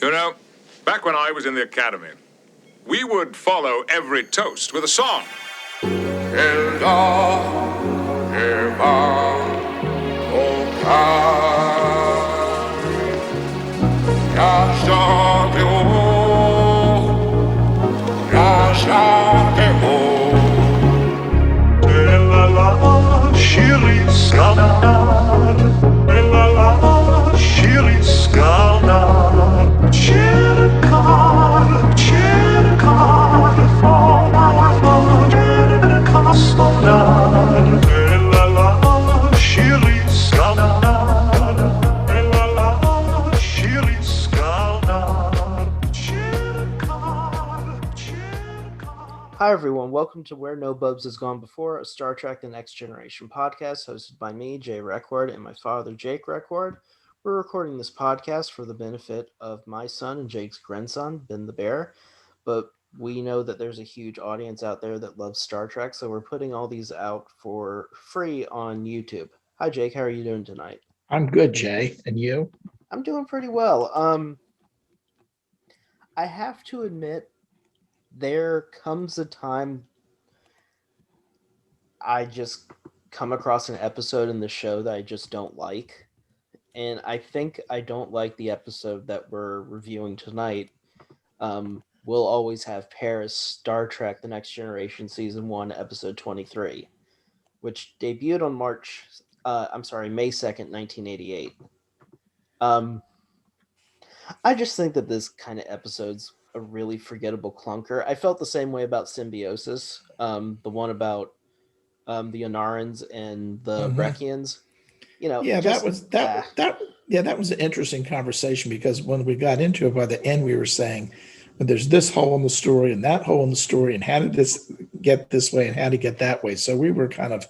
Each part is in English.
You know, back when I was in the academy, we would follow every toast with a song. Hi everyone, welcome to Where No Bubs Has Gone Before, a Star Trek The Next Generation podcast hosted by me, Jay Record, and my father, Jake Record. We're recording this podcast for the benefit of my son and Jake's grandson, Ben the Bear, but we know that there's a huge audience out there that loves Star Trek, so we're putting all these out for free on YouTube. Hi Jake, how are you doing tonight? I'm good, Jay. And you? I'm doing pretty well. I have to admit, there comes a time I just come across an episode in the show that I just don't like. And I think I don't like the episode that we're reviewing tonight. We'll Always Have Paris, Star Trek The Next Generation Season 1, Episode 23, which debuted on May 2nd, 1988. I just think that this kind of episode's a really forgettable clunker. I felt the same way about Symbiosis, the one about the Onarans and the Breckians. You know, that was an interesting conversation, because when we got into it, by the end we were saying, well, there's this hole in the story and that hole in the story, and how did this get this way and how to get that way. So we were kind of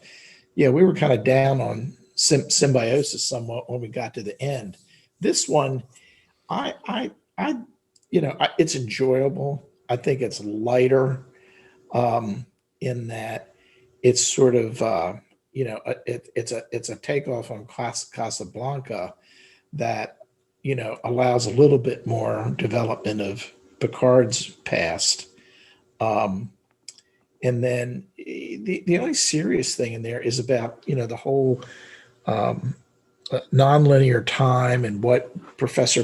down on Symbiosis somewhat when we got to the end. This one, it's enjoyable. I think it's lighter in that it's sort of, it's a takeoff on Casablanca that, allows a little bit more development of Picard's past. And then the only serious thing in there is about, the whole nonlinear time and what Professor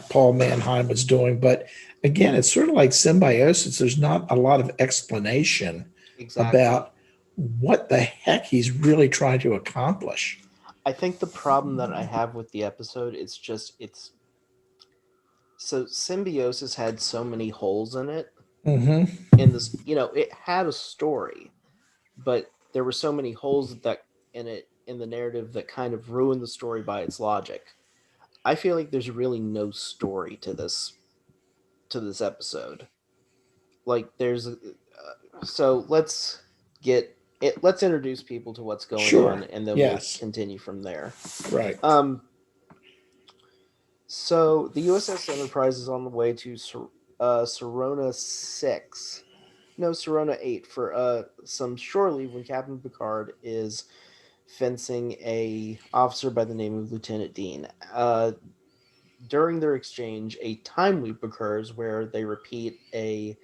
Paul Mannheim was doing. But again, it's sort of like Symbiosis. There's not a lot of explanation about what the heck he's really trying to accomplish. I think the problem that I have with the episode is so Symbiosis had so many holes in it. Mm-hmm. In this, it had a story, but there were so many holes in the narrative that kind of ruined the story by its logic. I feel like there's really no story to this episode. Like so let's introduce people to what's going on, and then we'll continue from there. Right. So the USS Enterprise is on the way to Serona 8 for some shore leave when Captain Picard is fencing a officer by the name of Lieutenant Dean. During their exchange, a time loop occurs where they repeat a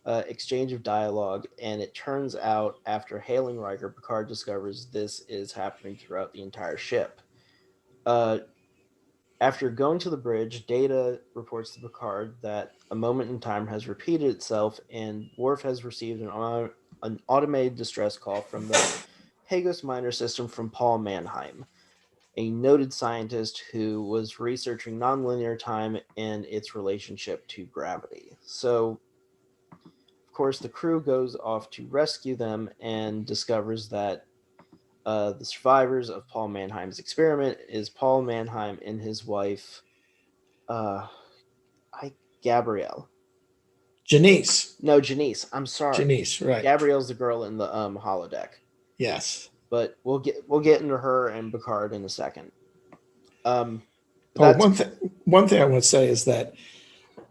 exchange of dialogue, and it turns out, after hailing Riker, Picard discovers this is happening throughout the entire ship. After going to the bridge, Data reports to Picard that a moment in time has repeated itself, and Worf has received an automated distress call from the Hagos Minor system from Paul Mannheim, a noted scientist who was researching nonlinear time and its relationship to gravity. So, of course, the crew goes off to rescue them and discovers that the survivors of Paul Mannheim's experiment is Paul Mannheim and his wife, Gabrielle. Janice. No, Janice. I'm sorry. Janice, right. Gabrielle's the girl in the holodeck. Yes. But we'll get into her and Picard in a second. One thing I want to say is that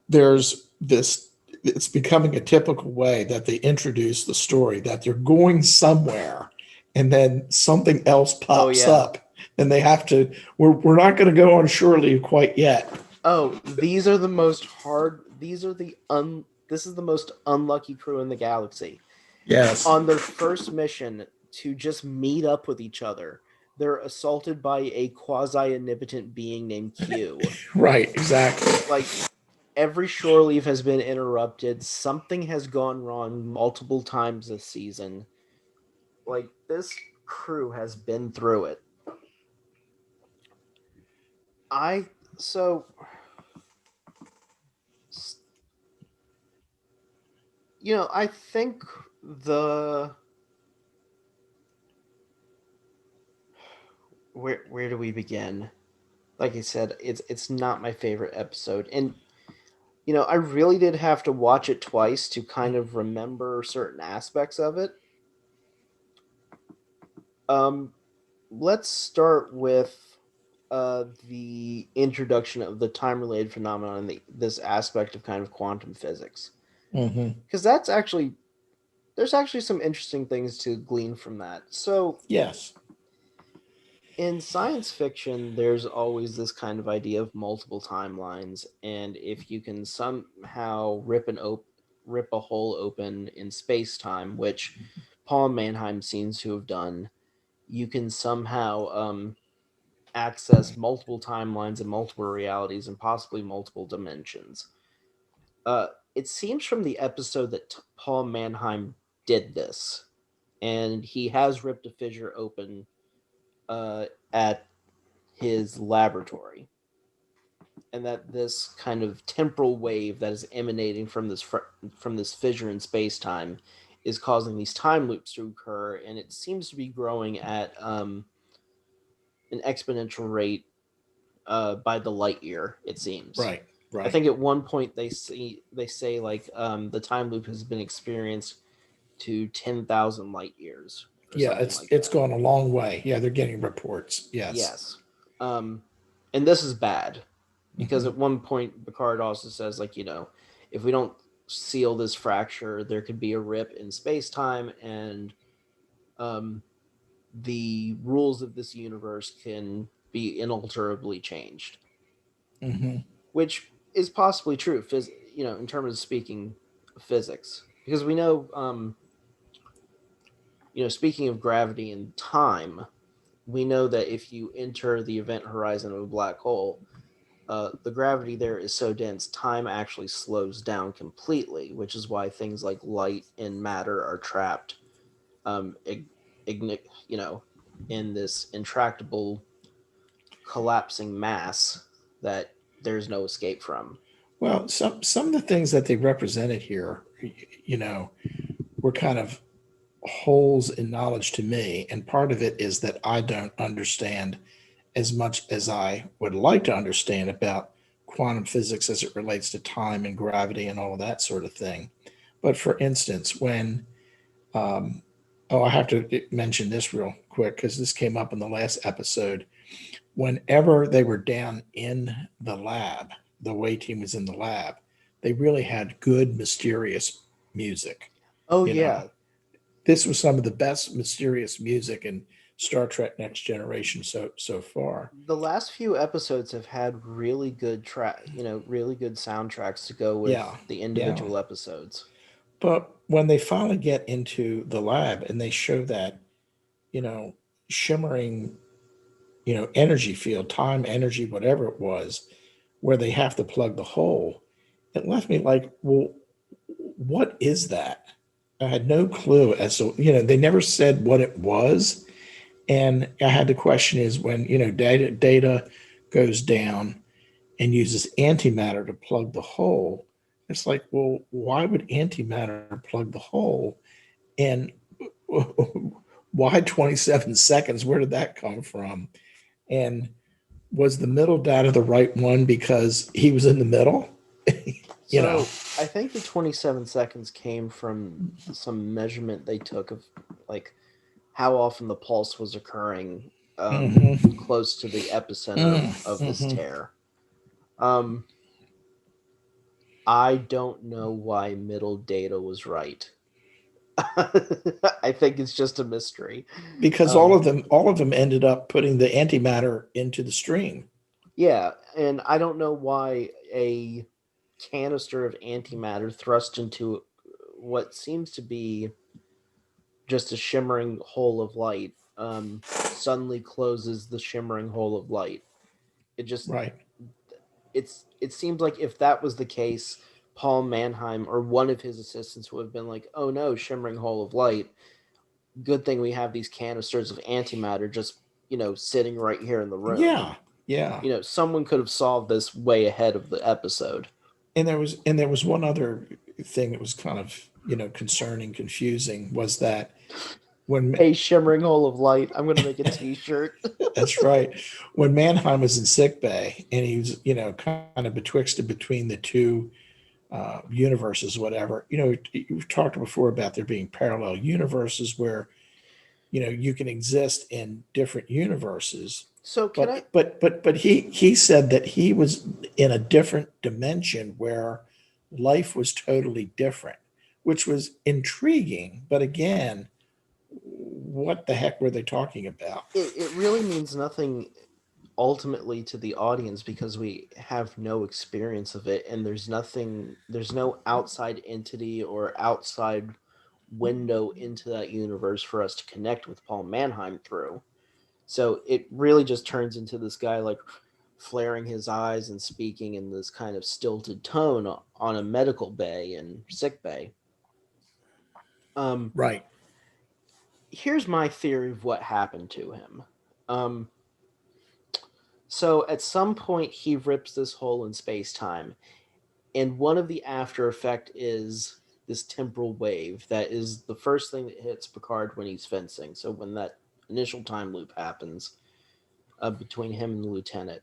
there's this, it's becoming a typical way that they introduce the story, that they're going somewhere and then something else pops up and they have to, we're not going to go on shore leave quite yet. Oh, these are the most hard. These are the This is the most unlucky crew in the galaxy. Yes. On their first mission to just meet up with each other, they're assaulted by a quasi-omnipotent being named Q. Right, exactly. Like, every shore leave has been interrupted. Something has gone wrong multiple times this season. Like, this crew has been through it. I so I think the where do we begin? Like I said, it's not my favorite episode, and I really did have to watch it twice to kind of remember certain aspects of it. Um, let's start with the introduction of the time-related phenomenon and this aspect of kind of quantum physics, Mm-hmm. because there's actually some interesting things to glean from that. So Yes. in science fiction, there's always this kind of idea of multiple timelines, and if you can somehow rip a hole open in space time, which Paul Mannheim seems to have done, you can somehow access multiple timelines and multiple realities and possibly multiple dimensions. Uh, it seems from the episode that Paul Mannheim did this, and he has ripped a fissure open at his laboratory, and that this kind of temporal wave that is emanating from this fissure in space time is causing these time loops to occur, and it seems to be growing at an exponential rate by the light year. It seems. Right. I Right. think at one point they say like the time loop has been experienced to 10,000 light years or Yeah, something it's like it's that. gone a long way. Yeah, they're getting reports. Yes. Yes. And this is bad because Mm-hmm. at one point Picard also says like, if we don't seal this fracture, there could be a rip in space-time, and um, the rules of this universe can be inalterably changed, Mm-hmm. which is possibly true, in terms of speaking of physics, because we know, speaking of gravity and time, we know that if you enter the event horizon of a black hole, the gravity there is so dense, time actually slows down completely, which is why things like light and matter are trapped, um, in this intractable, collapsing mass that there's no escape from. Well, some of the things that they represented here, you know, were kind of holes in knowledge to me, and part of it is that I don't understand as much as I would like to understand about quantum physics as it relates to time and gravity and all of that sort of thing. But for instance, when I have to mention this real quick because this came up in the last episode. Whenever they were down in the lab, the away team was in the lab, they really had good, mysterious music. Oh You know, yeah, this was some of the best mysterious music in Star Trek Next Generation so far. the last few episodes have had really good soundtracks to go with Yeah, the yeah. individual episodes. But when they finally get into the lab and they show that, you know, shimmering, energy field, time, energy, whatever it was, where they have to plug the hole, it left me like, well, what is that? I had no clue as to, they never said what it was. And I had the question is when, data goes down and uses antimatter to plug the hole. It's like, well, why would antimatter plug the hole? And why 27 seconds? Where did that come from? And was the middle data the right one because he was in the middle? you know, So I think the 27 seconds came from some measurement they took of like how often the pulse was occurring mm-hmm, close to the epicenter of this mm-hmm. tear. Um, I don't know why middle data was right. I think it's just a mystery. Because Um, all of them ended up putting the antimatter into the stream. Yeah, and I don't know why a canister of antimatter thrust into what seems to be just a shimmering hole of light suddenly closes the shimmering hole of light. It just Right. it seems like if that was the case, Paul Mannheim or one of his assistants would have been like, "Oh no, shimmering hole of light. Good thing we have these canisters of antimatter just, sitting right here in the room." Yeah. Yeah. Someone could have solved this way ahead of the episode. And there was one other thing that was kind of, concerning, confusing, was that when A shimmering hole of light. I'm gonna make a T-shirt. that's right, when Mannheim was in sick bay and he was, kind of betwixt and between the two universes, whatever, we've talked before about there being parallel universes where, you can exist in different universes. So can I? But he said that he was in a different dimension where life was totally different, which was intriguing. But again, what the heck were they talking about? It really means nothing ultimately to the audience because we have no experience of it, and there's no outside entity or outside window into that universe for us to connect with Paul Mannheim through. So it really just turns into this guy like flaring his eyes and speaking in this kind of stilted tone on a medical bay and sick bay. Um, Right. Here's my theory of what happened to him. Um, so at some point he rips this hole in space time, and one of the after effect is this temporal wave that is the first thing that hits Picard when he's fencing. So when that initial time loop happens between him and the lieutenant,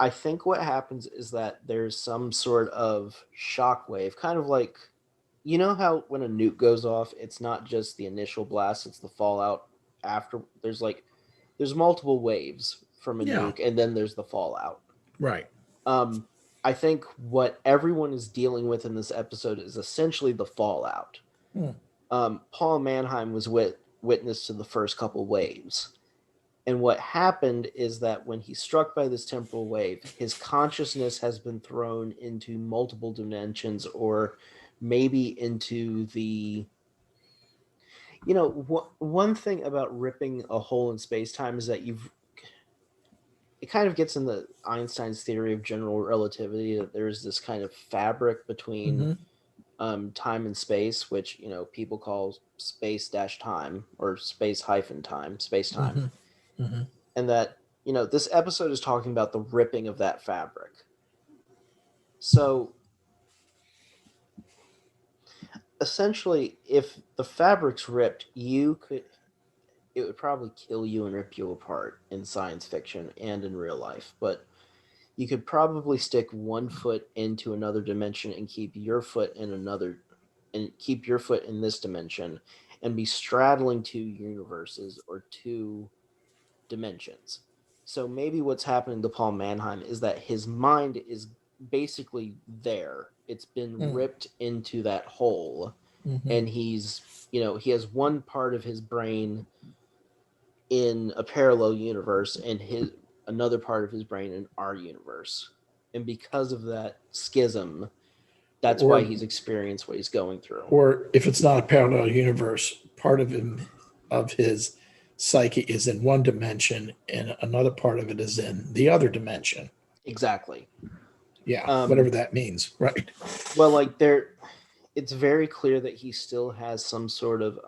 I think what happens is that there's some sort of shock wave, kind of like, how when a nuke goes off, it's not just the initial blast, it's the fallout after. There's multiple waves from a Yeah. nuke, and then there's the fallout. Right. Um, I think what everyone is dealing with in this episode is essentially the fallout. Hmm. Paul Mannheim was witness to the first couple waves. And what happened is that when he's struck by this temporal wave, his consciousness has been thrown into multiple dimensions or maybe into the. One thing about ripping a hole in space time is that it kind of gets in the Einstein's theory of general relativity that there's this kind of fabric between Hmm. time and space, which people call space dash time or space hyphen time, space time, Hmm. Hmm. and that this episode is talking about the ripping of that fabric. So essentially, if the fabric's ripped, it would probably kill you and rip you apart in science fiction and in real life, but you could probably stick one foot into another dimension and keep your foot in this dimension and be straddling two universes or two dimensions. So maybe what's happening to Paul Mannheim is that his mind is basically there. It's been ripped into that hole, Hmm. and he has one part of his brain in a parallel universe and his another part of his brain in our universe. And because of that schism, that's why Or he's experienced what he's going through. or if it's not a parallel universe, part of him, of his psyche, is in one dimension and another part of it is in the other dimension. Exactly. Yeah, whatever Um, that means. Right. well, it's very clear that he still has some sort of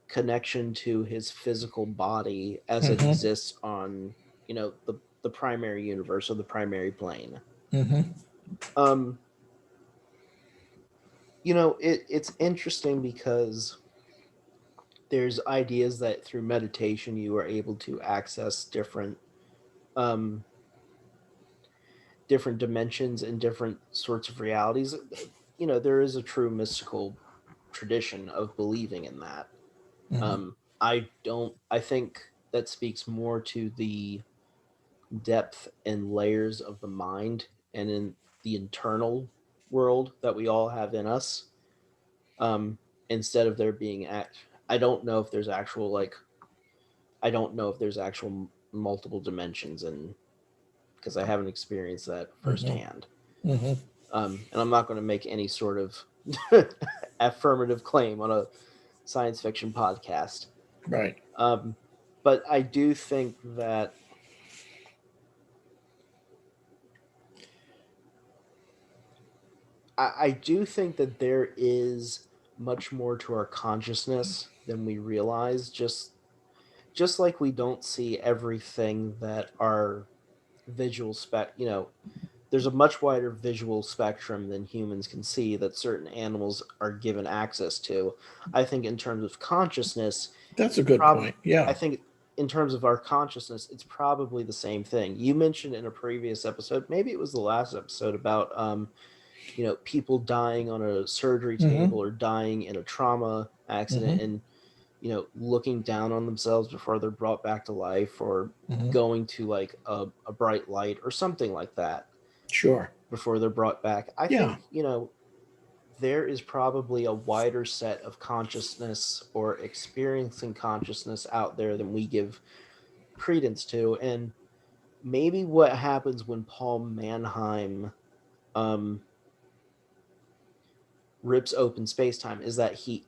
connection to his physical body as it Hmm. exists on the primary universe or the primary plane. Hmm. Um, it's interesting because there's ideas that through meditation you are able to access um, different dimensions and different sorts of realities. There is a true mystical tradition of believing in that. Hmm. I think that speaks more to the depth and layers of the mind and in the internal world that we all have in us. Um, Instead of there being I don't know if there's actual like I don't know if there's actual multiple dimensions because I haven't experienced that firsthand. Mm-hmm. And I'm not going to make any sort of affirmative claim on a science fiction podcast. Right. But I do think that I do think that there is much more to our consciousness than we realize. Just like we don't see everything that our visual there's a much wider visual spectrum than humans can see that certain animals are given access to. I think in terms of consciousness, That's a good point. I Yeah. think in terms of our consciousness, it's probably the same thing. You mentioned in a previous episode, maybe it was the last episode, about people dying on a surgery table or dying in a trauma accident, and looking down on themselves before they're brought back to life, or going to like a bright light or something like that Sure. before they're brought back. I Yeah. think there is probably a wider set of consciousness or experiencing consciousness out there than we give credence to. And maybe what happens when Paul Mannheim rips open space-time is that he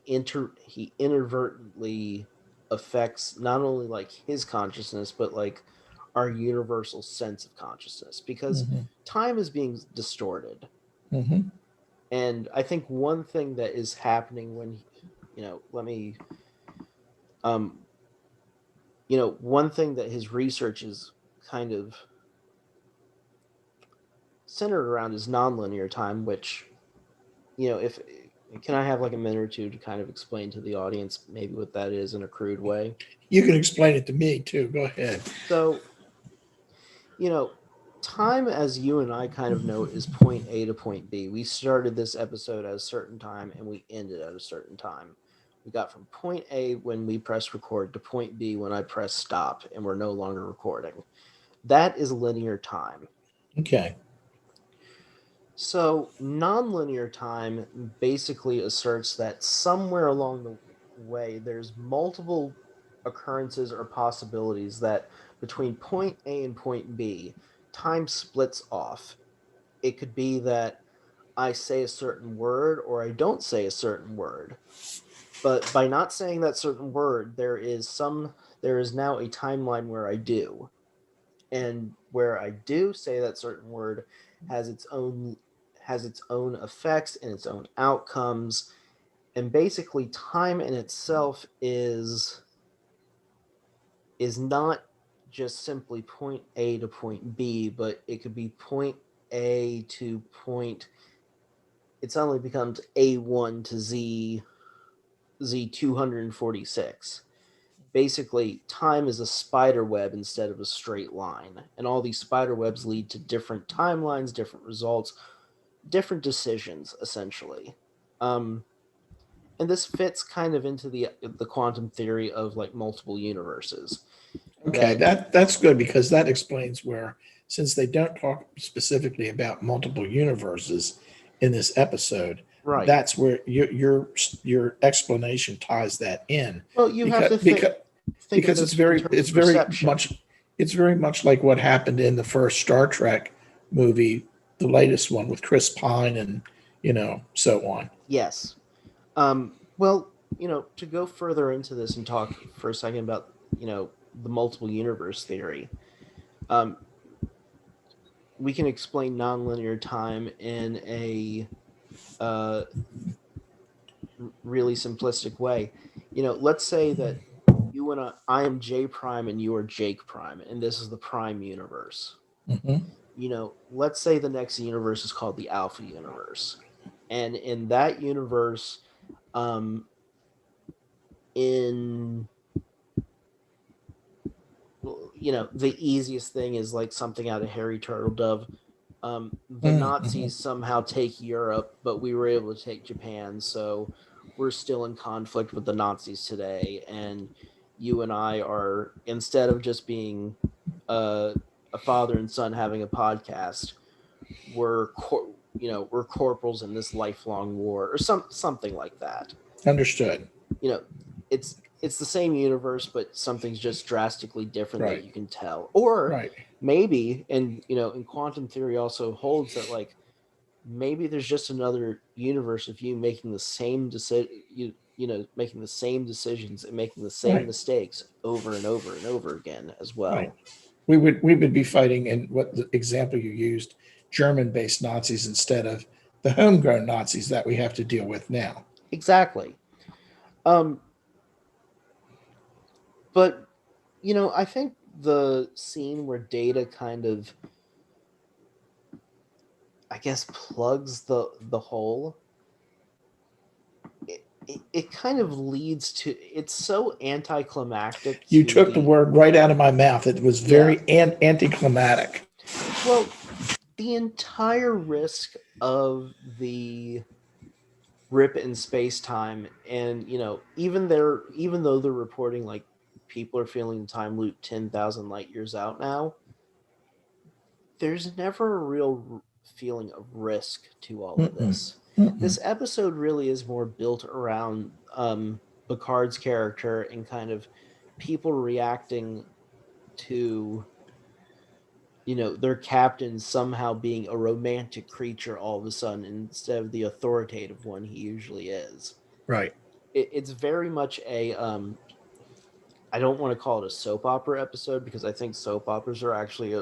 inadvertently affects not only like his consciousness, but like our universal sense of consciousness, because time is being distorted. And I think one thing that is happening when, one thing that his research is kind of centered around is nonlinear time, which, if can I have like a minute or two to kind of explain to the audience maybe what that is in a crude way? You can explain it to me too. Go ahead. So, time, as you and I kind of know, is point A to point B. We started this episode at a certain time and we ended at a certain time. We got from point A when we press record to point B when I press stop and we're no longer recording. That is linear time. Okay. So nonlinear time basically asserts that somewhere along the way there's multiple occurrences or possibilities that between point A and point B, time splits off. It could be that I say a certain word or I don't say a certain word. But by not saying that certain word, there is now a timeline where I do. And where I do say that certain word has its own effects and its own outcomes. And basically time in itself is not just simply point A to point B, but it could be point A to point, it suddenly becomes A1 to Z246. Basically, time is a spider web instead of a straight line, and all these spider webs lead to different timelines, different results, different decisions, essentially. And this fits kind of into the quantum theory of like multiple universes. Okay, that's good, because that explains where, since they don't talk specifically about multiple universes in this episode, Right. That's where your explanation ties that in. Well, you have to think because of it's this in terms of perception. very much like what happened in the first Star Trek movie, the latest one with Chris Pine and so on. Yes. Well, to go further into this and talk for a second about the multiple universe theory, we can explain nonlinear time in a really simplistic way. Let's say that you and I am J prime and you are Jake prime, and this is the prime universe. Let's say the next universe is called the alpha universe, and in that universe, in the easiest thing is like something out of Harry Turtledove. The Nazis somehow take Europe, but we were able to take Japan, so we're still in conflict with the Nazis today. And you and I are, instead of just being a father and son having a podcast, we're corporals in this lifelong war, or something like that. Understood. It's the same universe, but something's just drastically different that you can tell. Or maybe, and in quantum theory also holds that like maybe there's just another universe of you making the same decision, making the same decisions and making the same Right. mistakes over and over and over again as well. Right. We would be fighting, in what the example you used, German-based Nazis instead of the homegrown Nazis that we have to deal with now. Exactly. But I think the scene where Data kind of, I guess, plugs the hole, it kind of leads to, it's so anticlimactic You to took the word right out of my mouth. It was very anticlimactic. well, the entire risk of the rip in space time, and even though they're reporting like people are feeling the time loop 10,000 light years out now, there's never a real feeling of risk to all of this. This episode really is more built around Picard's character and kind of people reacting to their captain somehow being a romantic creature all of a sudden instead of the authoritative one he usually is. Right. It's very much a I don't want to call it a soap opera episode because I think soap operas are actually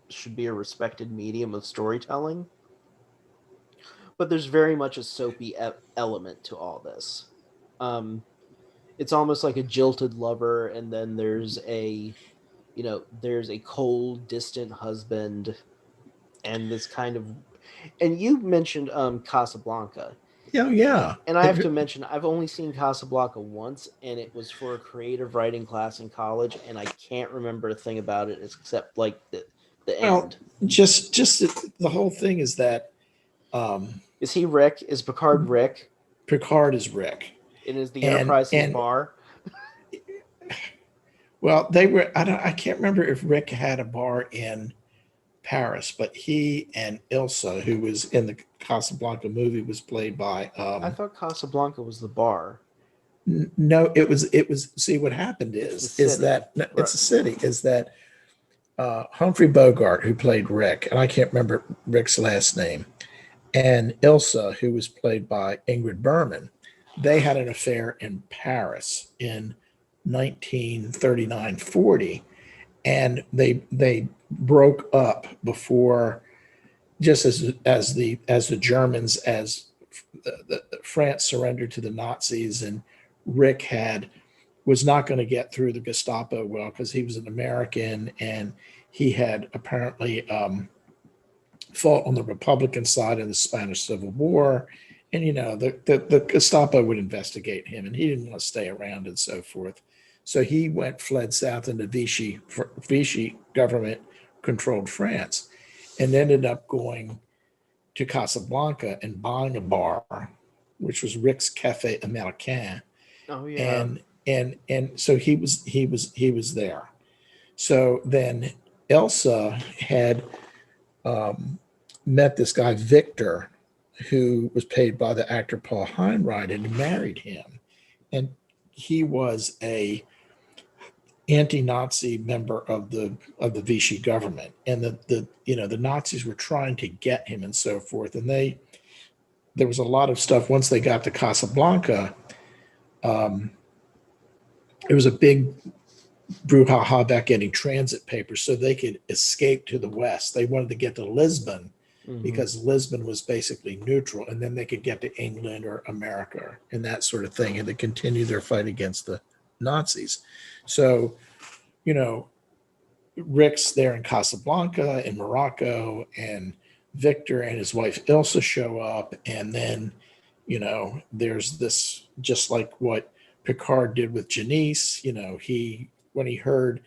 should be a respected medium of storytelling. But there's very much a soapy element to all this. It's almost like a jilted lover, and then there's a cold, distant husband, and this kind of, and you mentioned Casablanca. Oh, yeah. And I have to mention, I've only seen Casablanca once, and it was for a creative writing class in college, and I can't remember a thing about it except like the Well, end. just the whole thing is that Is he Rick? Is Picard Rick? Picard is Rick. And is the Enterprise his bar? Well, they were. I can't remember if Rick had a bar in Paris, but he and Ilsa, who was in the Casablanca movie, was played by. I thought Casablanca was the bar. No, it was. See, what happened is that no, it's a city. Is that Humphrey Bogart, who played Rick, and I can't remember Rick's last name, and Ilsa, who was played by Ingrid Bergman, they had an affair in Paris in 1939-40, and they broke up before, just as the Germans, as the France surrendered to the Nazis, and Rick was not going to get through the Gestapo well because he was an American, and he had apparently fought on the Republican side of the Spanish Civil War. And, the Gestapo would investigate him, and he didn't want to stay around and so forth. So he fled south into Vichy government-controlled France, and ended up going to Casablanca and buying a bar, which was Rick's Café Américain. Oh yeah. And so he was there. So then Elsa had met this guy Victor, who was paid by the actor Paul Heinrich, and married him. And he was a anti-Nazi member of the Vichy government. And the Nazis were trying to get him and so forth. And there was a lot of stuff once they got to Casablanca. It was a big brouhaha about getting transit papers so they could escape to the west. They wanted to get to Lisbon, because Lisbon was basically neutral, and then they could get to England or America and that sort of thing, and to continue their fight against the Nazis. So, Rick's there in Casablanca, in Morocco, and Victor and his wife Ilsa show up, and then, there's this, just like what Picard did with Janice. When he heard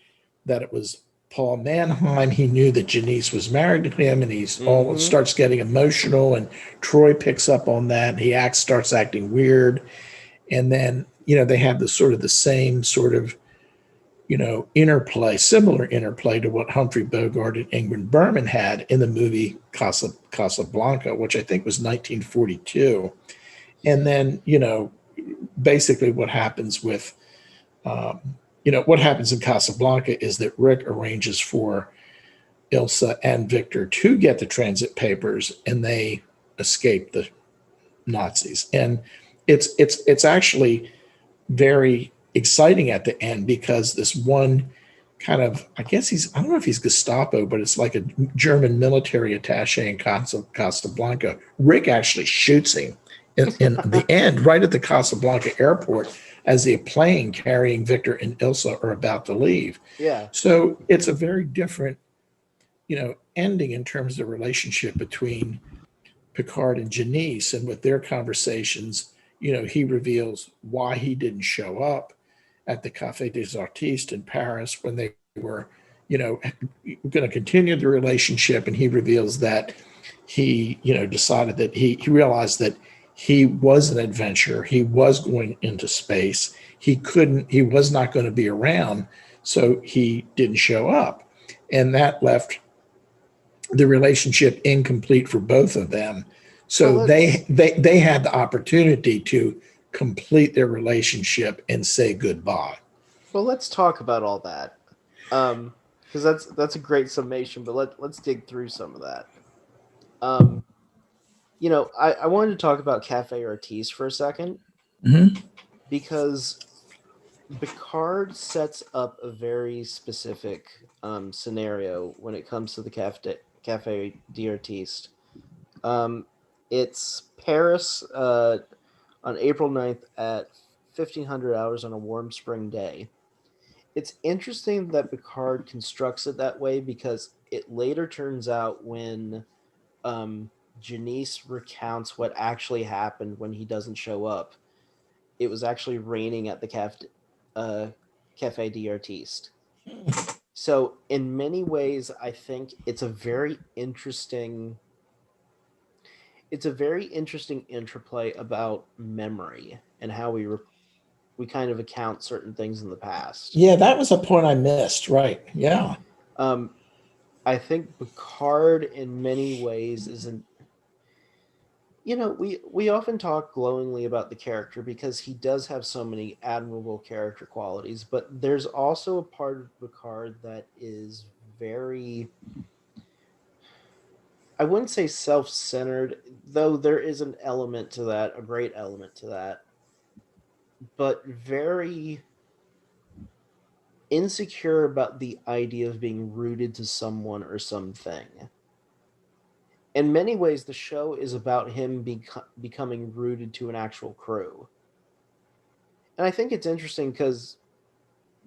that it was Paul Mannheim, he knew that Janice was married to him, and he's all starts getting emotional, and Troy picks up on that. He starts acting weird. And then, they have the same sort of, interplay, similar interplay to what Humphrey Bogart and Ingrid Bergman had in the movie Casablanca, which I think was 1942. And then, basically what happens with, what happens in Casablanca is that Rick arranges for Ilsa and Victor to get the transit papers, and they escape the Nazis. And it's actually very exciting at the end because this one kind of, I guess I don't know if he's Gestapo, but it's like a German military attaché in Casablanca. Rick actually shoots him in the end, right at the Casablanca airport, as the plane carrying Victor and Ilsa are about to leave. Yeah. So it's a very different, ending in terms of the relationship between Picard and Janice, and with their conversations, he reveals why he didn't show up at the Café des Artistes in Paris when they were, going to continue the relationship. And he reveals that he, decided that he realized that he was an adventurer. He was going into space. He was not going to be around. So he didn't show up. And that left the relationship incomplete for both of them. So Well, they had the opportunity to complete their relationship and say goodbye. Well, let's talk about all that, because that's a great summation. But let's dig through some of that. Um, I wanted to talk about Cafe Artiste for a second Mm-hmm. because Picard sets up a very specific scenario when it comes to the Cafe d'Artiste. It's Paris on April 9th at 1500 hours on a warm spring day. It's interesting that Picard constructs it that way because it later turns out when um, Janice recounts what actually happened when he doesn't show up, it was actually raining at the Cafe d'Artiste. So, in many ways, I think it's a very interesting interplay about memory and how we kind of account certain things in the past. Yeah, that was a point I missed. Right. Yeah. Um, I think Picard, in many ways, isn't. We often talk glowingly about the character because he does have so many admirable character qualities, but there's also a part of Picard that is very. I wouldn't say self-centered, though there is an element to that, a great element to that, but very insecure about the idea of being rooted to someone or something. In many ways, the show is about him becoming rooted to an actual crew. And I think it's interesting because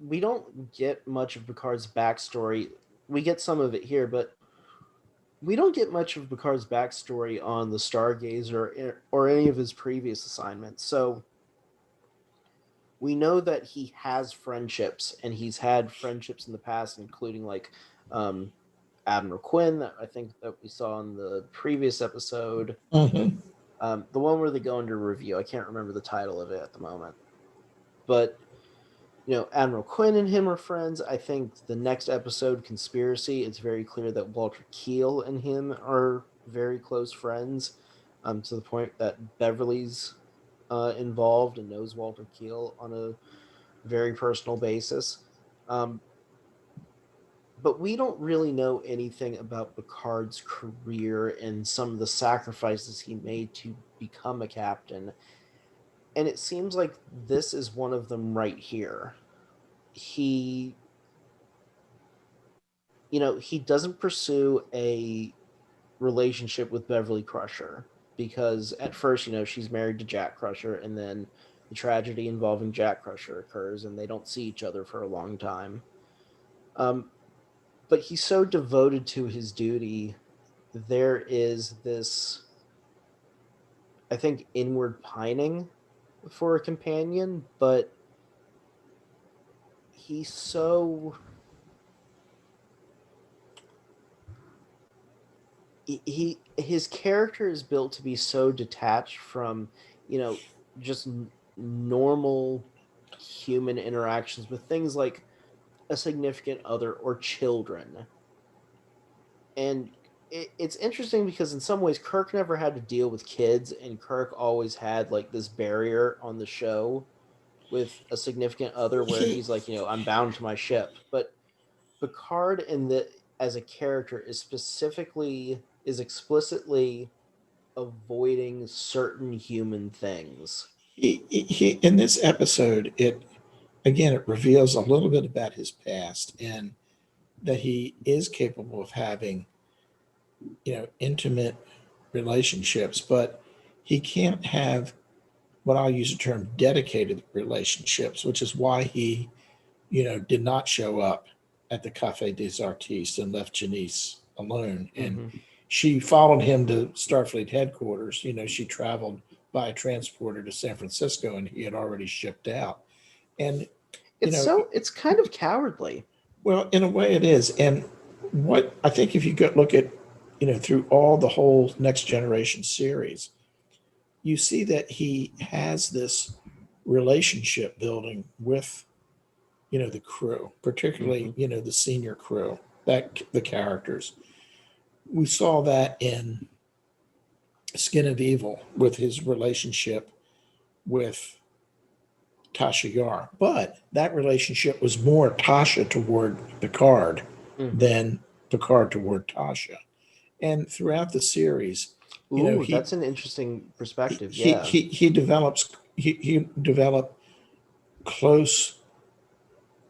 we don't get much of Picard's backstory. We get some of it here, but we don't get much of Picard's backstory on the Stargazer or any of his previous assignments. So we know that he has friendships, and he's had friendships in the past, including like um, Admiral Quinn, that I think that we saw in the previous episode. Mm-hmm. The one where they go into review. I can't remember the title of it at the moment. But, Admiral Quinn and him are friends. I think the next episode, Conspiracy, it's very clear that Walter Keel and him are very close friends, to the point that Beverly's involved and knows Walter Keel on a very personal basis. Um, but we don't really know anything about Picard's career and some of the sacrifices he made to become a captain. And it seems like this is one of them right here. He, he doesn't pursue a relationship with Beverly Crusher because at first, she's married to Jack Crusher, and then the tragedy involving Jack Crusher occurs and they don't see each other for a long time. But he's so devoted to his duty. There is this, I think, inward pining for a companion, but he's so his character is built to be so detached from, just normal human interactions with things like a significant other or children. And it's interesting because in some ways Kirk never had to deal with kids, and Kirk always had like this barrier on the show with a significant other where he's like, I'm bound to my ship. But Picard as a character is explicitly avoiding certain human things. He in this episode, it reveals a little bit about his past and that he is capable of having, intimate relationships, but he can't have what I'll use the term dedicated relationships, which is why he, did not show up at the Cafe des Artistes and left Janice alone. And Mm-hmm. she followed him to Starfleet headquarters. She traveled by a transporter to San Francisco and he had already shipped out. And, It's kind of cowardly. well, in a way it is. And what I think if you go look at, through all the whole Next Generation series, you see that he has this relationship building with, the crew, particularly, the senior crew, that the characters. We saw that in Skin of Evil with his relationship with Tasha Yar. But that relationship was more Tasha toward Picard than Picard toward Tasha. And throughout the series, Ooh, that's an interesting perspective. Yeah. he developed close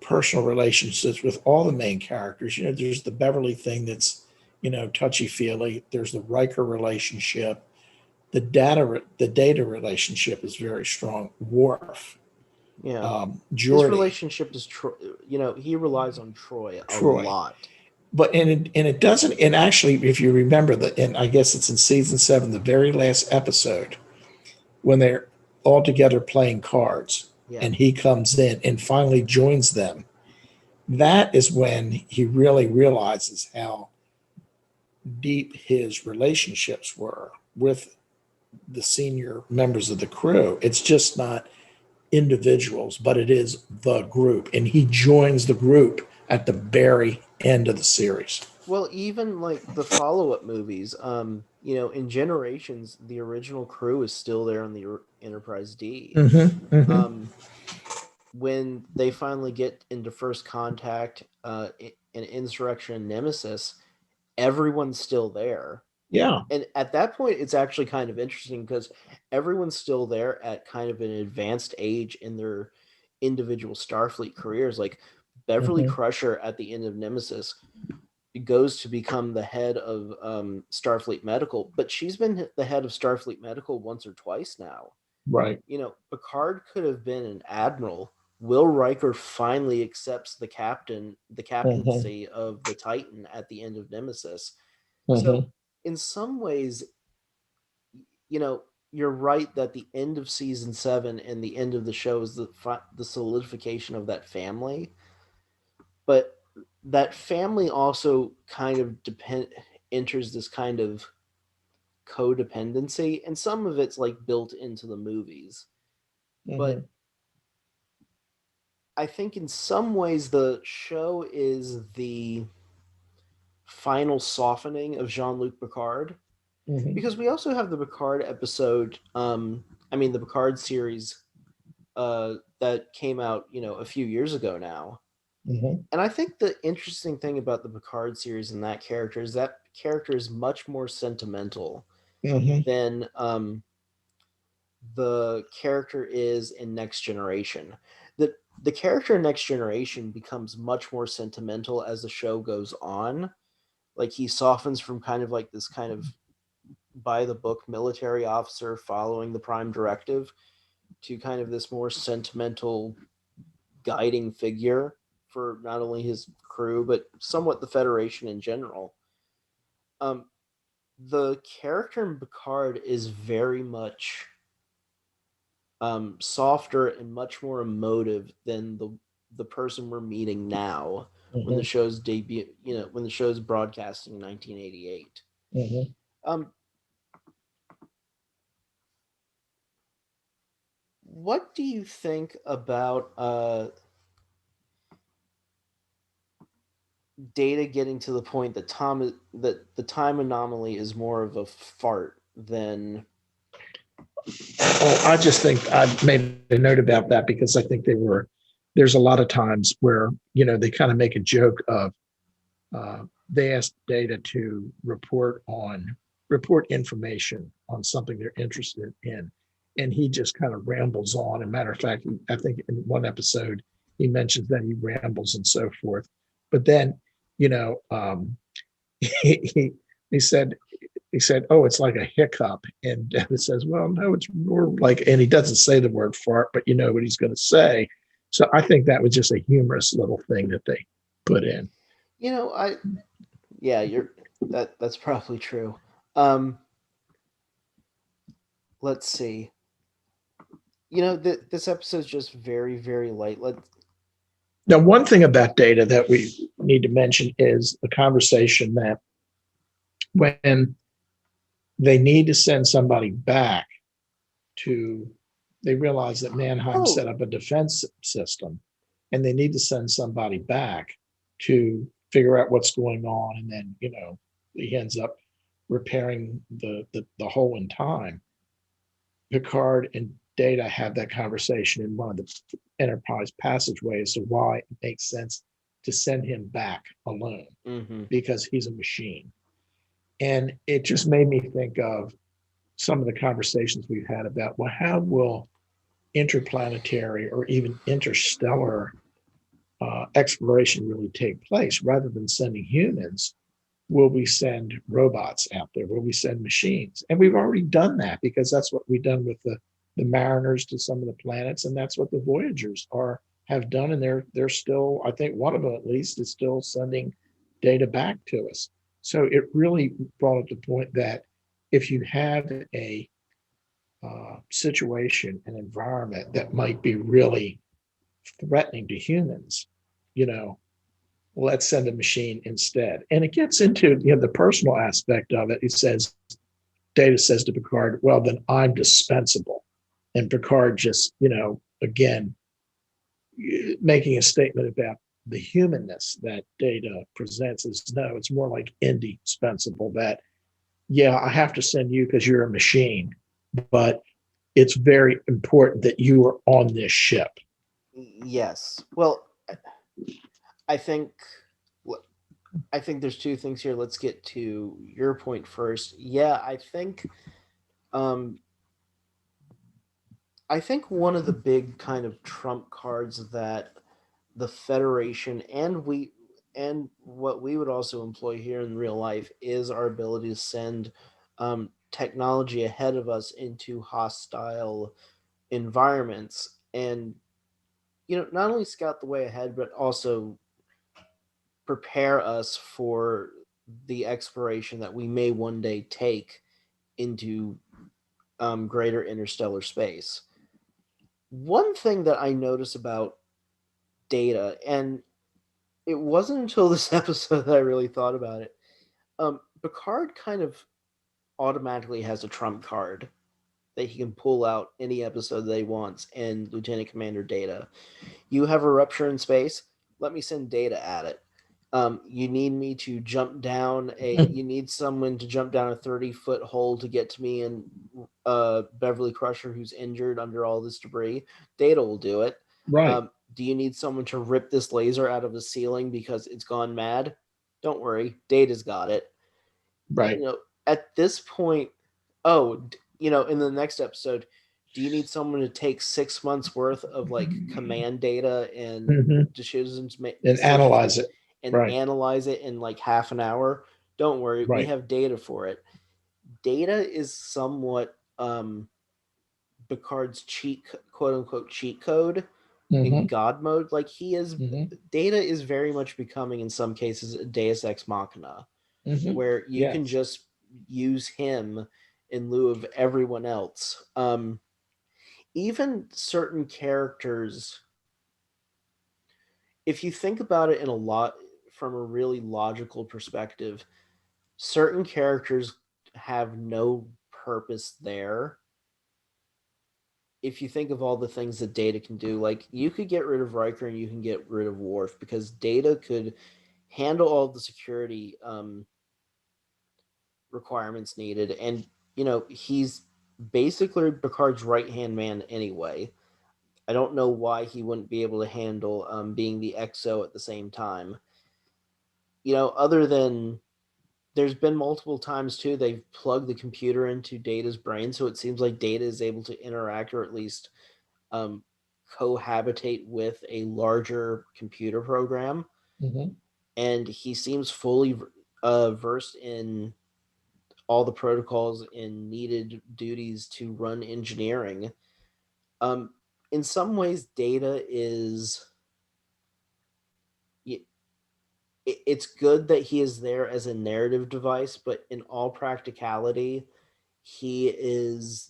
personal relationships with all the main characters. There's the Beverly thing that's, touchy feely. There's the Riker relationship. The data relationship is very strong. Worf. Yeah. His Geordi. relationship is he relies on Troy a Troy. lot. But it doesn't, and actually, if you remember and I guess it's in season 7, the very last episode, when they're all together playing cards, and he comes in and finally joins them. That is when he really realizes how deep his relationships were with the senior members of the crew. It's just not individuals, but it is the group, and he joins the group at the very end of the series. Well, even like the follow-up movies, in Generations, the original crew is still there on the Enterprise D. When they finally get into First Contact, in Insurrection and Nemesis, everyone's still there. Yeah. And at that point, it's actually kind of interesting because everyone's still there at kind of an advanced age in their individual Starfleet careers. Like Beverly Crusher at the end of Nemesis goes to become the head of Starfleet Medical, but she's been the head of Starfleet Medical once or twice now. Right. Picard could have been an admiral. Will Riker finally accepts the captaincy of the Titan at the end of Nemesis. So in some ways, you're right that the end of season 7 and the end of the show is the solidification of that family. But that family also kind of enters this kind of codependency, and some of it's like built into the movies. But I think in some ways the show is the final softening of Jean-Luc Picard, because we also have the Picard episode, the Picard series that came out, a few years ago now. And I think the interesting thing about the Picard series and that character is much more sentimental than the character is in Next Generation. The character in Next Generation becomes much more sentimental as the show goes on. Like he softens from kind of like this kind of by the book military officer following the Prime Directive to kind of this more sentimental guiding figure for not only his crew but somewhat the Federation in general. The character in Picard is very much softer and much more emotive than the person we're meeting now when the show's debut, when the show's broadcasting in 1988. What do you think about Data getting to the point that that the time anomaly is more of a fart than? Well, I just think I made a note about that because I think there's a lot of times where, they kind of make a joke of they asked Data to report information on something they're interested in, and he just kind of rambles on. As a matter of fact, I think in one episode he mentions that he rambles and so forth. But then, he he said "Oh, it's like a hiccup," and David says, "Well, no, it's more like," and he doesn't say the word fart, but you know what he's going to say. So I think that was just a humorous little thing that they put in. Yeah, that's probably true. Um, let's see. This episode's just very, very light. Now, one thing about Data that we need to mention is the conversation that when they need to send somebody back to, they realize that Mannheim set up a defense system, and they need to send somebody back to figure out what's going on, and then he ends up repairing the hole in time. Picard and Data have that conversation in one of the Enterprise passageways of why it makes sense to send him back alone, because he's a machine. And it just made me think of some of the conversations we've had about, well, how will interplanetary or even interstellar exploration really take place? Rather than sending humans, will we send robots out there? Will we send machines? And we've already done that, because that's what we've done with the Mariners to some of the planets, and that's what the Voyagers have done. And they're still, I think one of them at least is still sending Data back to us. So it really brought up the point that if you have a situation, an environment that might be really threatening to humans, let's send a machine instead. And it gets into the personal aspect of it. Data says to Picard, well, then I'm dispensable. And Picard just, again, making a statement about the humanness that Data presents is, no, it's more like indispensable, that, yeah, I have to send you because you're a machine, but it's very important that you are on this ship. Yes. Well, I think there's two things here. Let's get to your point first. Yeah, I think one of the big kind of trump cards that the Federation and what we would also employ here in real life is our ability to send technology ahead of us into hostile environments, and not only scout the way ahead, but also prepare us for the exploration that we may one day take into greater interstellar space. One thing that I notice about Data, and it wasn't until this episode that I really thought about it, Picard kind of automatically has a trump card that he can pull out any episode that he wants, and Lieutenant Commander Data. You have a rupture in space, let me send Data at it. You need me to jump down you need someone to jump down a 30-foot hole to get to me and Beverly Crusher, who's injured under all this debris. Data will do it. Right. Do you need someone to rip this laser out of the ceiling because it's gone mad? Don't worry, Data's got it. Right. At this point, in the next episode, do you need someone to take 6 months worth of command data and decisions and analyze it and analyze it in half an hour? Don't worry, we have Data for it. Data is somewhat Picard's quote unquote cheat code in God mode. He is Data is very much becoming, in some cases, a Deus Ex Machina, where you can just use him in lieu of everyone else. Even certain characters, if you think about it from a really logical perspective, certain characters have no purpose there. If you think of all the things that Data can do, you could get rid of Riker and you can get rid of Worf, because Data could handle all the security requirements needed, and he's basically Picard's right-hand man anyway. I don't know why he wouldn't be able to handle being the XO at the same time. other than there's been multiple times too they've plugged the computer into Data's brain, so it seems like Data is able to interact or at least um, cohabitate with a larger computer program, Mhm. and he seems fully versed in all the protocols and needed duties to run engineering. Um, in some ways, Data is it's good that he is there as a narrative device, but in all practicality, he is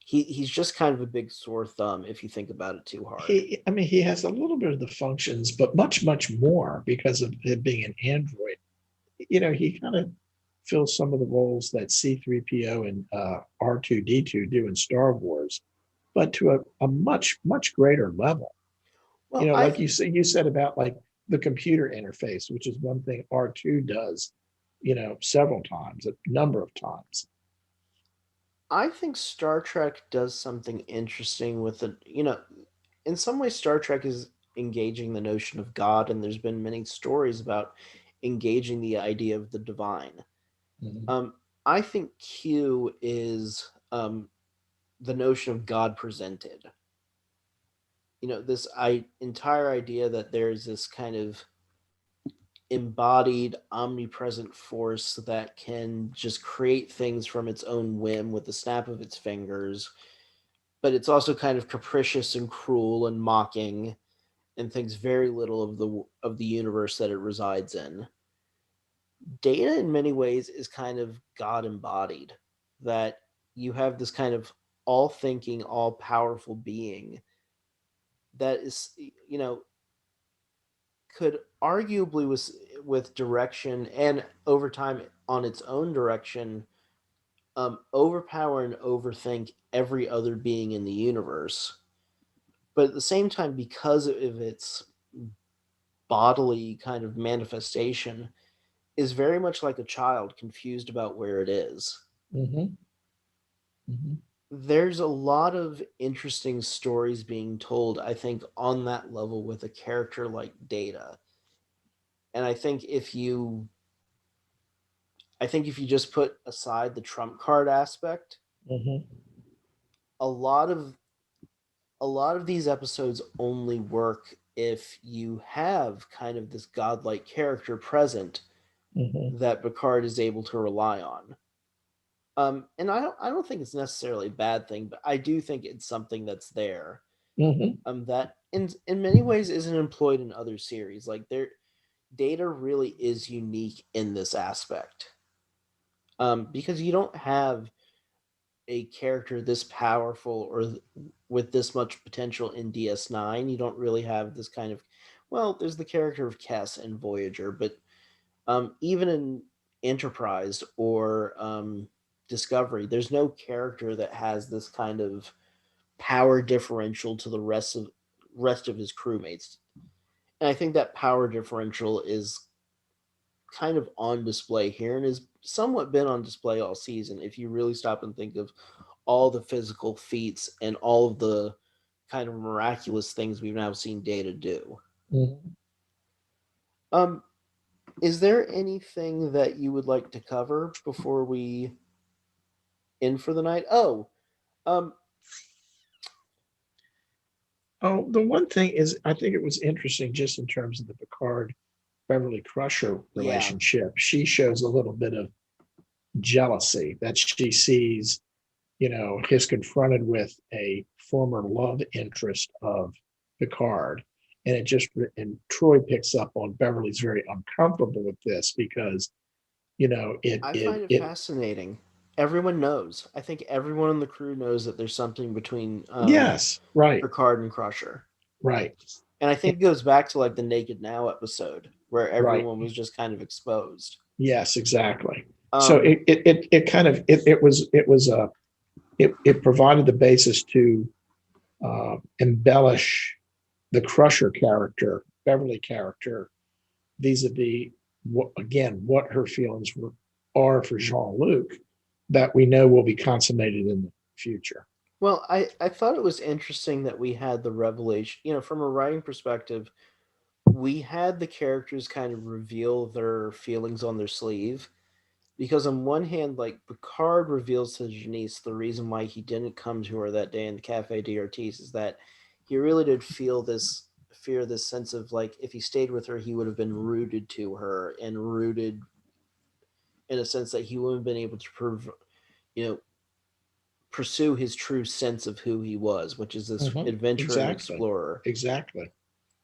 he's just kind of a big sore thumb if you think about it too hard. I mean, he has a little bit of the functions, but much, much more because of him being an android. He kind of fills some of the roles that C3PO and R2D2 do in Star Wars, but to a much, much greater level. Well, Like you said about like the computer interface, which is one thing R2 does, several times, a number of times. I think Star Trek does something interesting with it. In some ways, Star Trek is engaging the notion of God, and there's been many stories about engaging the idea of the divine. Mhm. Um, I think Q is the notion of God presented. This entire idea that there's this kind of embodied, omnipresent force that can just create things from its own whim with the snap of its fingers, but it's also kind of capricious and cruel and mocking and thinks very little of the universe that it resides in. Data in many ways is kind of God embodied, that you have this kind of all thinking, all powerful being that is, could arguably with direction and over time on its own direction, overpower and overthink every other being in the universe. But at the same time, because of its bodily kind of manifestation, is very much like a child confused about where it is. Mhm. Mhm. There's a lot of interesting stories being told, I think, on that level with a character like Data. And I think if you just put aside the trump card aspect, Mhm. a lot of a lot of these episodes only work if you have kind of this godlike character present Mhm. that Picard is able to rely on. And I don't think it's necessarily a bad thing, but I do think it's something that's there. Mhm. That in many ways isn't employed in other series. Like their Data really is unique in this aspect. Because you don't have a character this powerful or with this much potential in DS9. You don't really have this kind of, well, there's the character of Kess and Voyager, but even in Enterprise or Discovery, there's no character that has this kind of power differential to the rest of his crewmates. And I think that power differential is kind of on display here and has somewhat been on display all season if you really stop and think of all the physical feats and all of the kind of miraculous things we've now seen Data do. Mhm. Um, is there anything that you would like to cover before we end for the night? Oh, um, Oh, the one thing is, I think it was interesting just in terms of the Picard Beverly Crusher yeah, relationship. She shows a little bit of jealousy that she sees, is confronted with a former love interest of Picard. And Troy picks up on Beverly's very uncomfortable with this because, I find it fascinating. Everyone knows. I think everyone on the crew knows that there's something between yes, right, Picard and Crusher. right, And I think it goes back to like the Naked Now episode where right. everyone was just kind of exposed. Yes, exactly. So Um, it kind of it provided the basis to embellish the Crusher character, Beverly character, vis-a-vis what her feelings are for Jean-Luc that we know will be consummated in the future. well, I thought it was interesting that we had the revelation, from a writing perspective, we had the characters kind of reveal their feelings on their sleeve. Because on one hand, like Picard reveals to Janice the reason why he didn't come to her that day in the Cafe d'Artis is that he really did fear this sense of like if he stayed with her, he would have been rooted to her and rooted in a sense that he wouldn't have been able to you know, pursue his true sense of who he was, which is this Mhm. adventurer and Exactly. explorer. Exactly.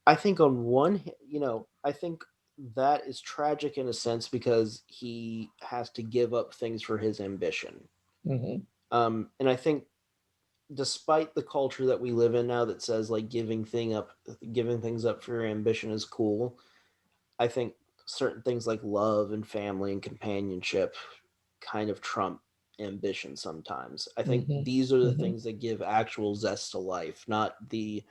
I think on one, I think that is tragic in a sense because he has to give up things for his ambition. Hmm. And I think despite the culture that we live in now that says like giving things up for your ambition is cool, I think certain things like love and family and companionship kind of trump ambition sometimes. I think Hmm. these are the Hmm. things that give actual zest to life, not the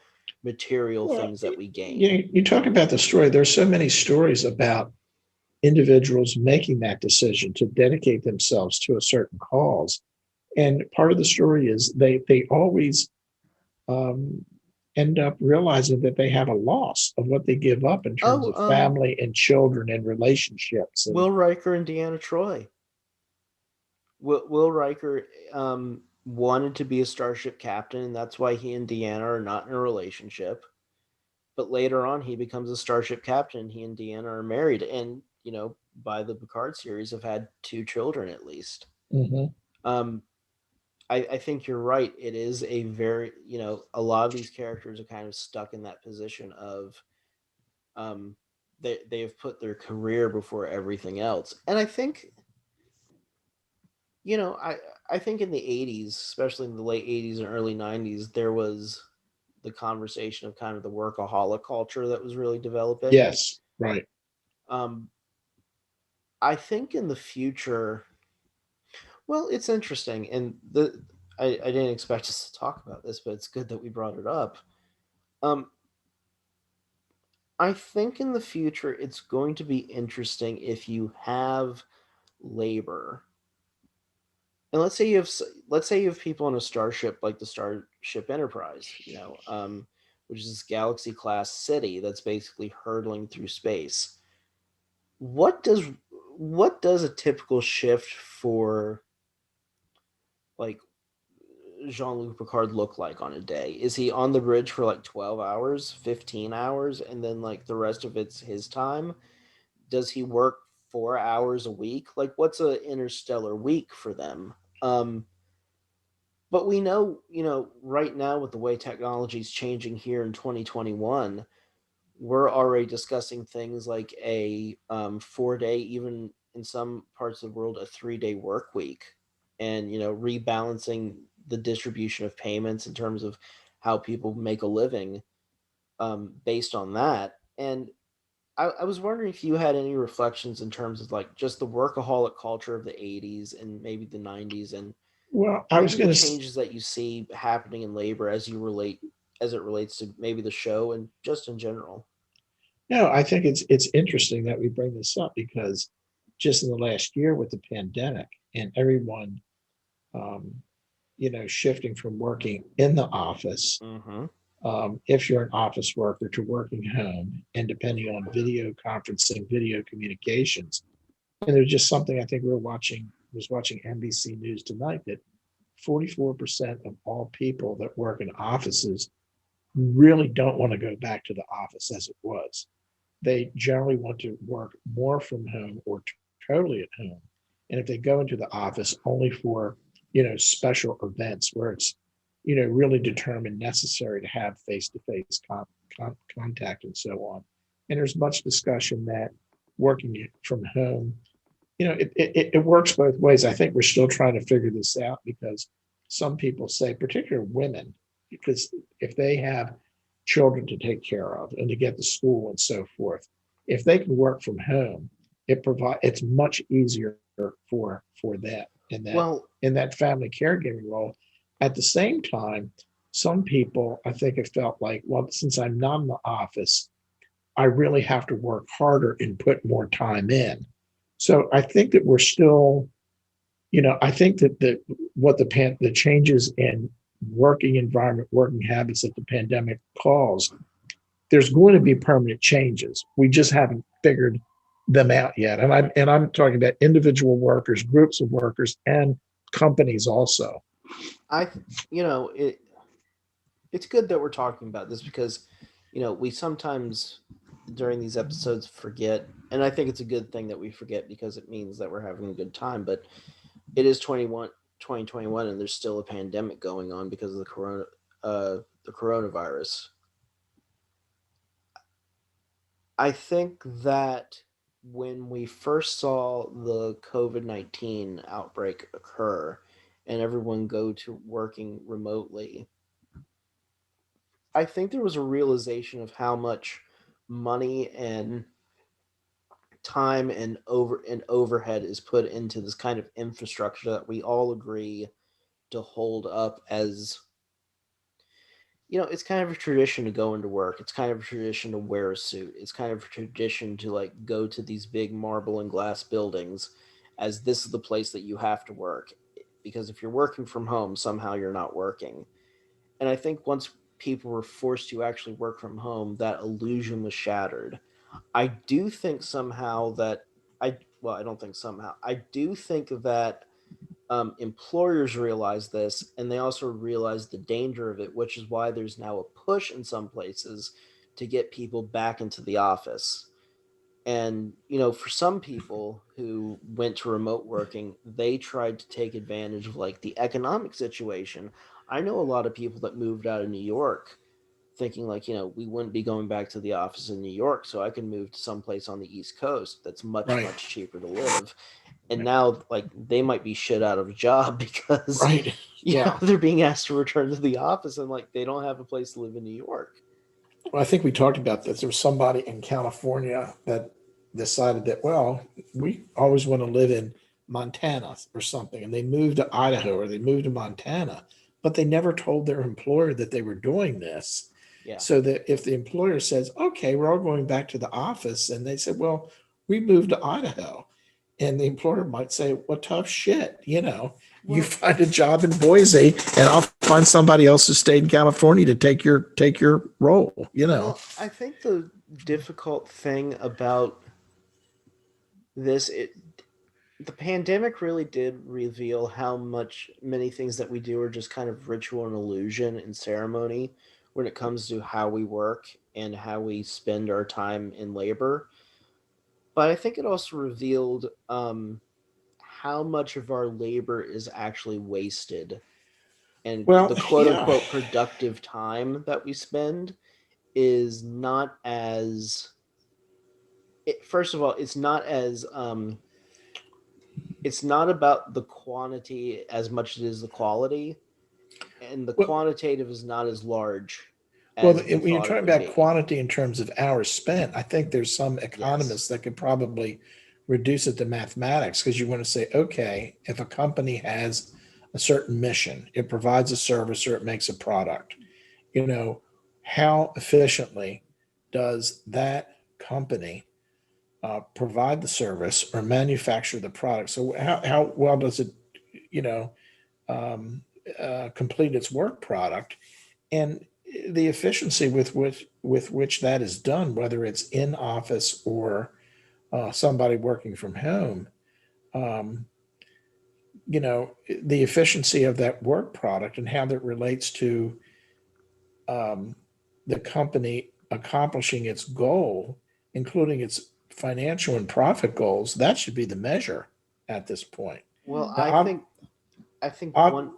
material Well, things that we you gain. know, you talk about the story. There's so many stories about individuals making that decision to dedicate themselves to a certain cause. And part of the story is they always um, end up realizing that they have a loss of what they give up in terms Oh, of family and children and relationships. And Will Riker and Deanna Troy. Will Riker wanted to be a starship captain, and that's why he and Deanna are not in a relationship. But later on, he becomes a starship captain. He and Deanna are married, and by the Picard series, have had 2 children at least. mhm. Um, I think you're right. It is a very a lot of these characters are kind of stuck in that position of um, they have put their career before everything else, and I think you know, I think in the '80s, especially in the late '80s and early '90s, there was the conversation of kind of the workaholic culture that was really developing. Yes, right. Um, I think in the future, well, it's interesting, and I didn't expect us to talk about this, but it's good that we brought it up. Um, I think in the future, it's going to be interesting if you have labor and let's say you have people on a starship like the Starship Enterprise, which is this galaxy class city that's basically hurtling through space. What does what does a typical shift for like Jean-Luc Picard look like on a day? Is he on the bridge for like 12 hours, 15 hours, and then like the rest of it's his time? Does he work 4 hours a week? Like what's a interstellar week for them? But we know, right now with the way technology is changing here in 2021, we're already discussing things like a 4 day, even in some parts of the world, a 3 day work week, and rebalancing the distribution of payments in terms of how people make a living based on that. And I was wondering if you had any reflections in terms of like just the workaholic culture of the '80s and maybe the '90s, and Well, I was maybe the going to. changes that you see happening in labor as it relates to maybe the show and just in general. No, I think it's interesting that we bring this up because just in the last year with the pandemic and everyone, um, shifting from working in the office, Mm-hmm. if you're an office worker, to working home, and depending on video conferencing, video communications. And there's just something I think was watching NBC News tonight that 44% of all people that work in offices really don't want to go back to the office as it was. They generally want to work more from home or totally at home. And if they go into the office only for, special events where it's, really determined necessary to have face-to-face contact and so on. And there's much discussion that working from home, it works both ways. I think we're still trying to figure this out because some people say, particularly women, because if they have children to take care of and to get to school and so forth, if they can work from home, it's much easier for them in that Well, family caregiving role. At the same time, some people I think have felt like, well, since I'm not in the office, I really have to work harder and put more time in. So I think that we're still, I think that the changes in working environment, working habits that the pandemic caused there's going to be permanent changes. We just haven't figured them out yet. And I'm talking about individual workers, groups of workers, and companies also. You know, it's good that we're talking about this because, we sometimes during these episodes forget, and I think it's a good thing that we forget because it means that we're having a good time. But it is 2021, and there's still a pandemic going on because of the coronavirus. I think that when we first saw the COVID-19 outbreak occur and everyone go to working remotely, I think there was a realization of how much money and time and overhead is put into this kind of infrastructure that we all agree to hold up as, it's kind of a tradition to go into work. It's kind of a tradition to wear a suit. It's kind of a tradition to like go to these big marble and glass buildings as this is the place that you have to work. Because if you're working from home, somehow you're not working. And I think once people were forced to actually work from home, that illusion was shattered. I do think somehow that I don't think somehow. I do think that employers realize this, and they also realize the danger of it, which is why there's now a push in some places to get people back into the office. And, for some people who went to remote working, they tried to take advantage of like the economic situation. I know a lot of people that moved out of New York thinking like, we wouldn't be going back to the office in New York, so I can move to someplace on the East Coast that's much, Right. much cheaper to live. And now like they might be shit out of a job because Right. Yeah. they're being asked to return to the office and like they don't have a place to live in New York. Well, I think we talked about this. There was somebody in California that decided that, well, we always want to live in Montana or something. And they moved to Idaho or they moved to Montana, but they never told their employer that they were doing this. Yeah. So that if the employer says, okay, we're all going back to the office, and they said, well, we moved to Idaho. And the employer might say, well, tough shit, you Well, find a job in Boise and I'll find somebody else who stayed in California to take your role. well, I think the difficult thing about this the pandemic really did reveal how much many things that we do are just kind of ritual and illusion and ceremony when it comes to how we work and how we spend our time in labor. But I think it also revealed how much of our labor is actually wasted, and Well, the quote yeah. unquote productive time that we spend is not as first of all, it's not about the quantity as much as it is the quality, and the Well, quantitative is not as large well, as we when you're thought it talking would about be. quantity in terms of hours spent, I think there's some Yes. economists that could probably reduce it to mathematics because you want to say, okay, if a company has a certain mission, it provides a service or it makes a product, you know, how efficiently does that company provide the service or manufacture the product? So how well does it, you know, um, complete its work product? And the efficiency with which that is done, whether it's in office or somebody working from home, um, the efficiency of that work product and how that relates to um, the company accomplishing its goal, including its financial and profit goals, that should be the measure at this point. Well, Now, I think one.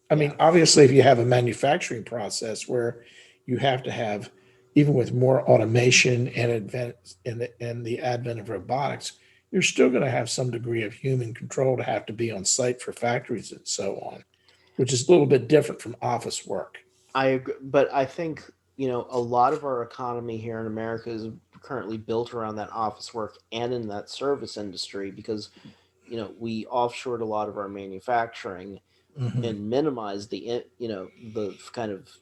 I mean, Yeah. obviously, if you have a manufacturing process where you have to have, even with more automation and the advent of robotics, you're still going to have some degree of human control to have to be on site for factories and so on, which is a little bit different from office work. I agree, but I think a lot of our economy here in America is currently built around that office work and in that service industry because we offshored a lot of our manufacturing Mhm. and minimize the kind of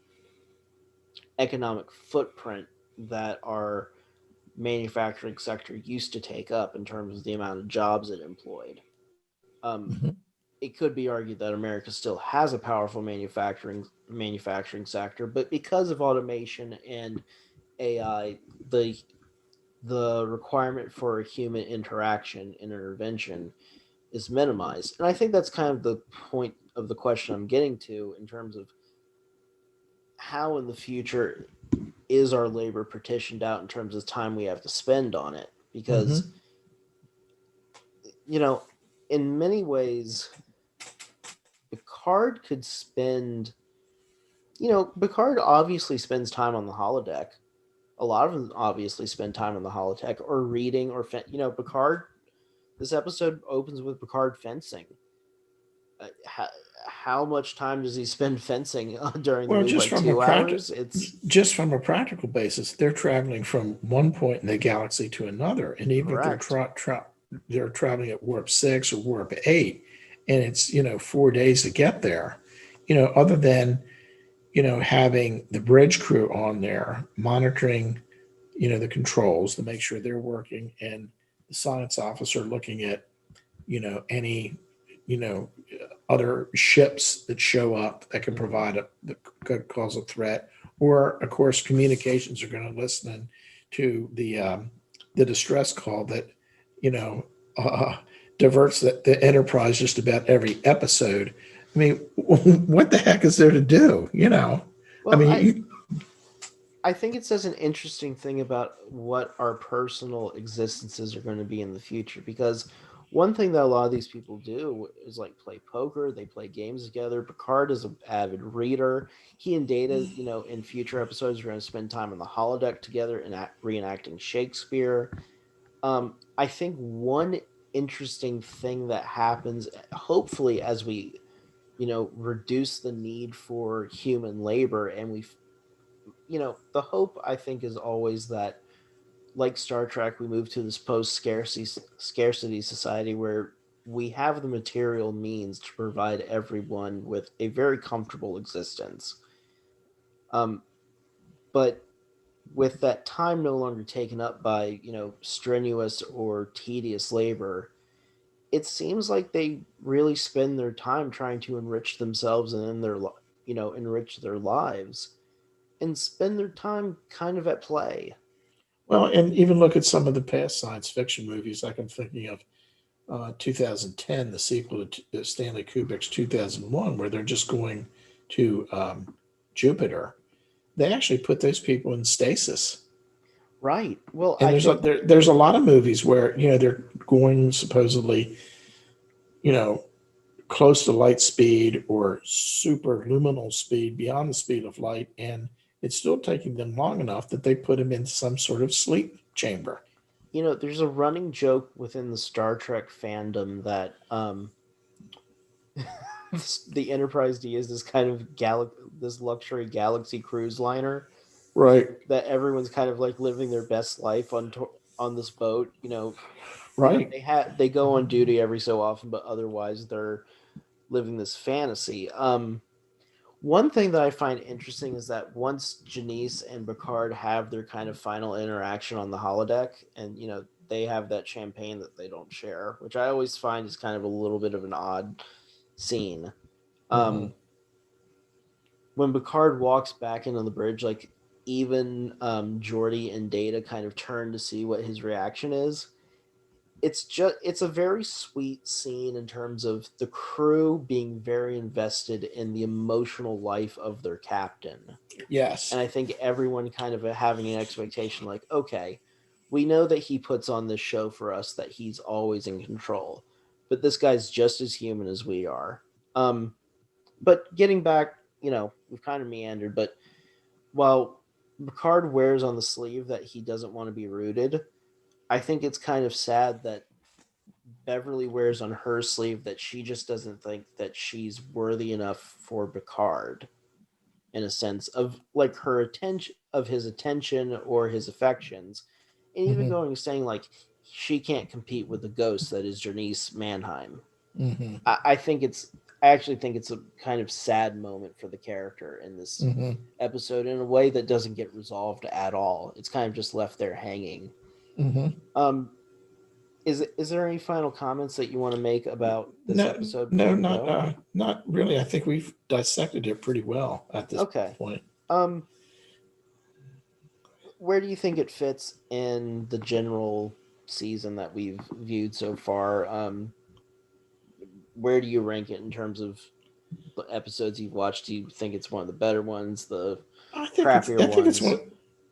economic footprint that our manufacturing sector used to take up in terms of the amount of jobs it employed. Um, Mhm. it could be argued that America still has a powerful manufacturing sector, but because of automation and AI, the requirement for human interaction and intervention is minimized. And I think that's kind of the point of the question I'm getting to in terms of how in the future is our labor partitioned out in terms of time we have to spend on it. Because, you know, in many ways, Picard could spend, Picard obviously spends time on the holodeck. A lot of them obviously spend time on the holodeck or reading or, Picard. This episode opens with Picard fencing. How much time does he spend fencing during the Well, movie? Like 2 hours? just from a practical basis, they're traveling from one point in the galaxy to another, and even if Correct. they're traveling at warp 6 or warp 8, and it's 4 days to get there. Other than having the bridge crew on there monitoring the controls to make sure they're working, and the science officer looking at any other ships that show up that can provide that could cause a threat, or of course communications are going to listen to the distress call that diverts the Enterprise just about every episode. I mean, what the heck is there to do? Well, I think it says an interesting thing about what our personal existences are going to be in the future, because one thing that a lot of these people do is like play poker, they play games together. Picard is an avid reader. He and Data, in future episodes are going to spend time on the holodeck together and reenacting Shakespeare. I think one interesting thing that happens, hopefully, as we, reduce the need for human labor, and the hope I think is always that, like Star Trek, we move to this post scarcity society where we have the material means to provide everyone with a very comfortable existence. Um, but with that time no longer taken up by strenuous or tedious labor, it seems like they really spend their time trying to enrich themselves and then enrich their lives and spend their time kind of at play. Well, and even look at some of the past science fiction movies. Like I'm thinking of 2010, the sequel to Stanley Kubrick's 2001, where they're just going to Jupiter. They actually put those people in stasis. Right. Well, And there's a lot of movies where they're going supposedly close to light speed or super luminal speed, beyond the speed of light, and it's still taking them long enough that they put them in some sort of sleep chamber. there's a running joke within the Star Trek fandom that the Enterprise D is this kind of this luxury galaxy cruise liner Right. that everyone's kind of like living their best life on this boat. Right. They go on duty every so often, but otherwise they're living this fantasy. One thing that I find interesting is that once Janice and Picard have their kind of final interaction on the holodeck, and they have that champagne that they don't share, which I always find is kind of a little bit of an odd scene. When Picard walks back into the bridge, like even Geordi and Data kind of turn to see what his reaction is. It's a very sweet scene in terms of the crew being very invested in the emotional life of their captain. Yes. And I think everyone kind of having an expectation like, okay, we know that he puts on this show for us, that he's always in control, but this guy's just as human as we are. But getting back, we've kind of meandered, but while Picard wears on the sleeve that he doesn't want to be rooted, I think it's kind of sad that Beverly wears on her sleeve that she just doesn't think that she's worthy enough for Picard, in a sense of like his attention or his affections, and even going saying like she can't compete with the ghost that is Janice Mannheim. I think I actually think it's a kind of sad moment for the character in this episode in a way that doesn't get resolved at all. It's kind of just left there hanging. Is there any final comments that you want to make about this episode? No, not really. I think we've dissected it pretty well at this point. where do you think it fits in the general season that we've viewed so far? Where do you rank it in terms of the episodes you've watched? Do you think it's one of the better ones, the crappier ones?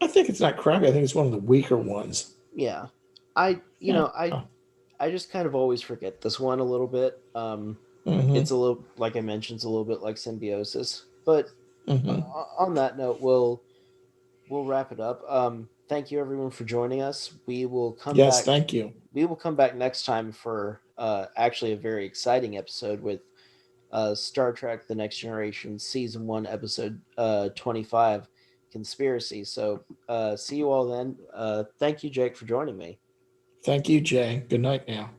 I think it's not crappy. I think it's one of the weaker ones. Yeah, I you Yeah. know I just kind of always forget this one a little bit. Hmm. It's a little, like I mentioned, it's a little bit like Symbiosis. But Hmm. on that note, we'll wrap it up. Thank you everyone for joining us. We will come Yes, back. thank you. We will come back next time for actually a very exciting episode with Star Trek: The Next Generation, Season 1, Episode 25, Conspiracy. So see you all then. Thank you, Jake, for joining me. Thank you, Jay. Good night now.